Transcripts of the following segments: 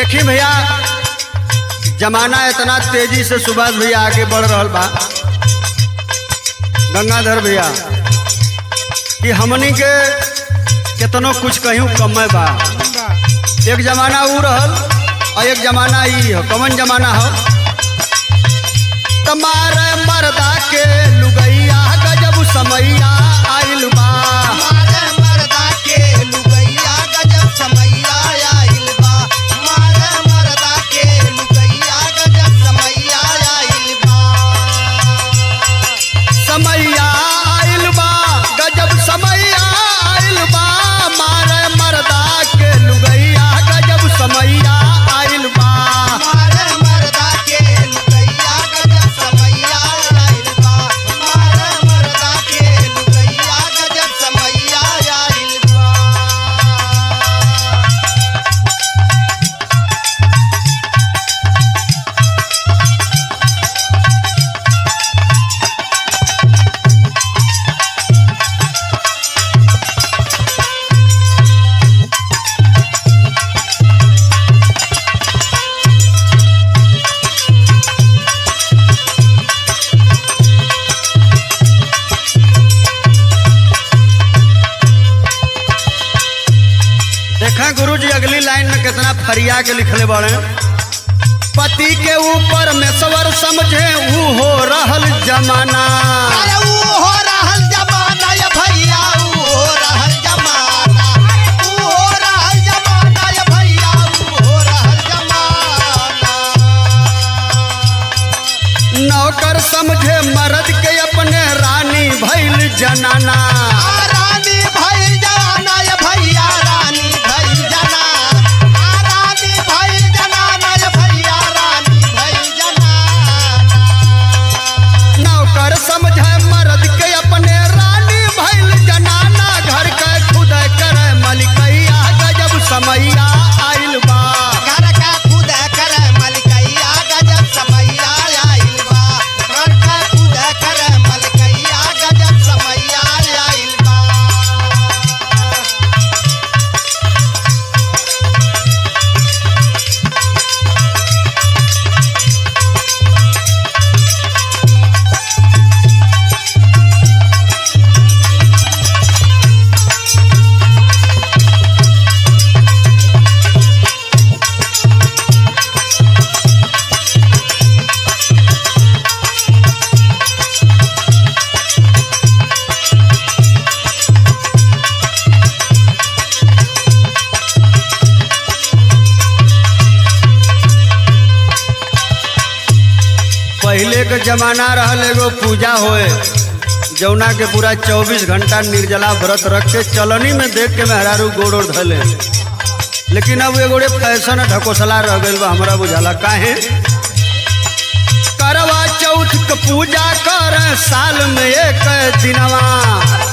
देखी भैया जमाना इतना तेजी से सुभाष भैया आगे बढ़ रहा बा गंगाधर भैया कि हमनी के कितनो कुछ कहूँ कम बा। एक जमाना ऊ रहल और एक जमाना ई हो। कौन जमाना हो? तुम्हारे मर्दा के लुगैया गजब समैया आइल बा। गुरु जी अगली लाइन में कितना फरिया के लिखले बड़े। पति के ऊपर में सवर समझे ऊ हो रहल जमाना। अरे ऊ हो रहल जमाना या भैया ऊ हो रहल जमाना। ऊ हो रहल जमाना या भैया ऊ हो रहल जमाना। नौकर समझे मर्द के अपने रानी भइल जनाना। रानी भइल जनाना या भैया रानी भइल समझे मर्द के अपने रानी भइल जनाना। घर के खुद करे मलिकैया गजब समैया आइल बा। घर के खुद करे मलिकैया गजब समैया आइल बा। घर के खुद करे मलिकैया गजब समैया आइल बा। पहले के जमाना रहल एगो पूजा होए जौना के पूरा 24 घंटा निर्जला व्रत रख के चलनी में देख के मेहरारू गोड़ और धले। लेकिन अब एगो फैशन ढकोसला रह गइल बा हमरा बुझाला। काहे? करवा चौथ के पूजा कर साल में एक दिनवा।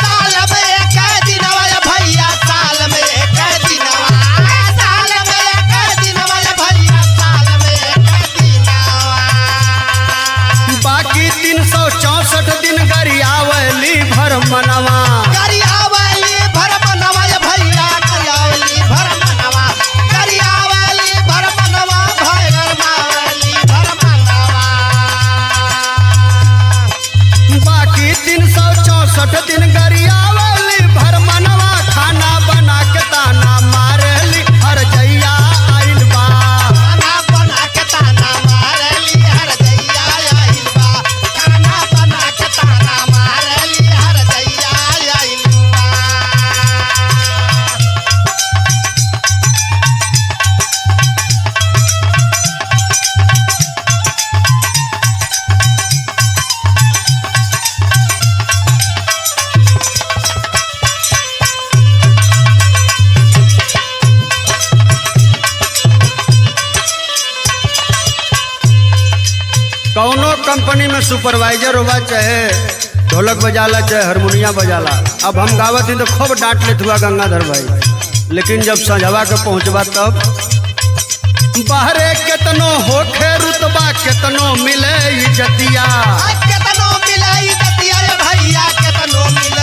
साल में एक दिनवा या भैया साल में एक दिनवा। साल में एक दिनवा या भैया साल में एक दिनवा। बाकी 364 दिन गरियावली भर मनवा। गरियावली भर मनवा या भैया गरियावली भर मनवा। गरियावली भर मनवा भैरवावली भर मनवा। बाकी 364 दिन गरियावली भर मनवा। खाना बना के ताना मारली हर जैया आइल बा। खाना बना के ताना मारली हर जैया आइल बा। खाना बना के ताना मारली हर जैया आइल बा। कौनो कंपनी में सुपरवाइजर होगा चाहे ढोलक बजाला चाहे हारमोनिया बजाला। अब हम गावत ही तो खूब डांट लेत हुआ गंगाधर भाई। लेकिन जब सजवा के पहुँचबा तब बाहरे केतनो होखे रुतबा केतनो मिले इज्जतिया। केतनो मिले इज्जतिया भैया केतनो मिले